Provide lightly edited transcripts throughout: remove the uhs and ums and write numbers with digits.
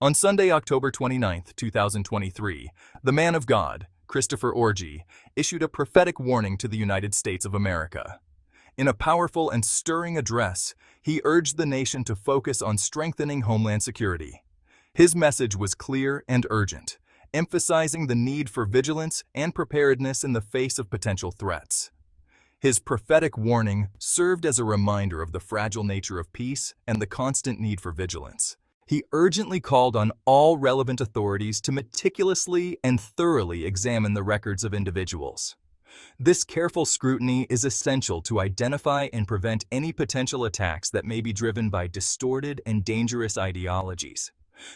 On Sunday, October 29, 2023, the man of God, Christopher Orji, issued a prophetic warning to the United States of America. In a powerful and stirring address, he urged the nation to focus on strengthening homeland security. His message was clear and urgent, emphasizing the need for vigilance and preparedness in the face of potential threats. His prophetic warning served as a reminder of the fragile nature of peace and the constant need for vigilance. He urgently called on all relevant authorities to meticulously and thoroughly examine the records of individuals. This careful scrutiny is essential to identify and prevent any potential attacks that may be driven by distorted and dangerous ideologies.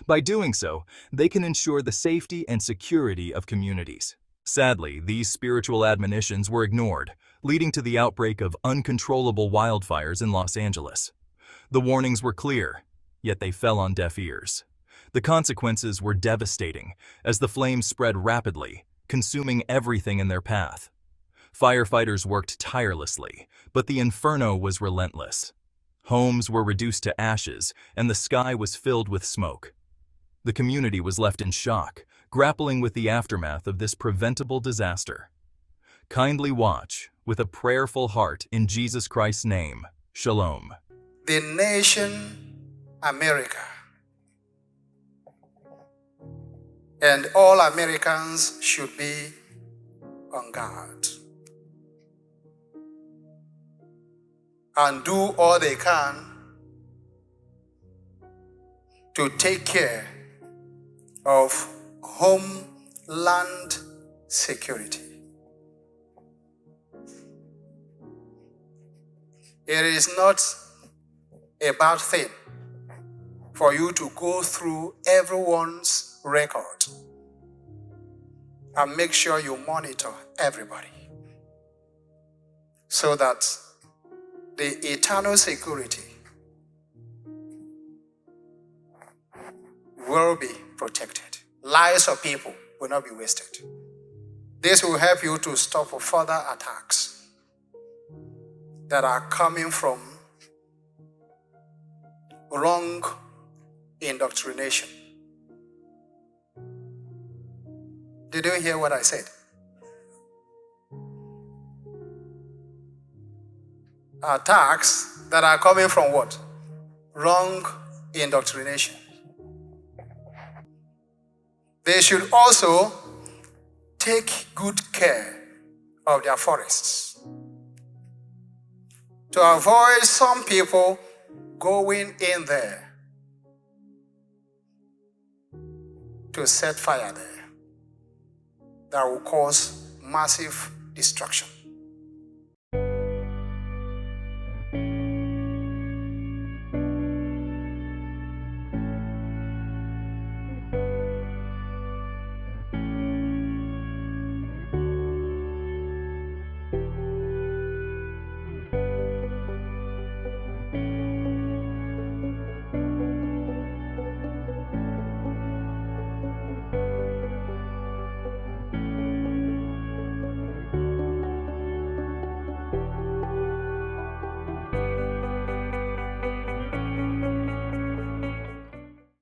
By doing so, they can ensure the safety and security of communities. Sadly, these spiritual admonitions were ignored, leading to the outbreak of uncontrollable wildfires in Los Angeles. The warnings were clear, yet they fell on deaf ears. The consequences were devastating, as the flames spread rapidly, consuming everything in their path. Firefighters worked tirelessly, but the inferno was relentless. Homes were reduced to ashes, and the sky was filled with smoke. The community was left in shock, grappling with the aftermath of this preventable disaster. Kindly watch, with a prayerful heart in Jesus Christ's name. Shalom. The nation America and all Americans should be on guard and do all they can to take care of homeland security. It is not a bad thing for you to go through everyone's record and make sure you monitor everybody so that the eternal security will be protected. Lives of people will not be wasted. This will help you to stop further attacks that are coming from wrong indoctrination. Did you hear what I said? Attacks that are coming from what? Wrong indoctrination. They should also take good care of their forests to avoid some people going in there to set fire there that will cause massive destruction.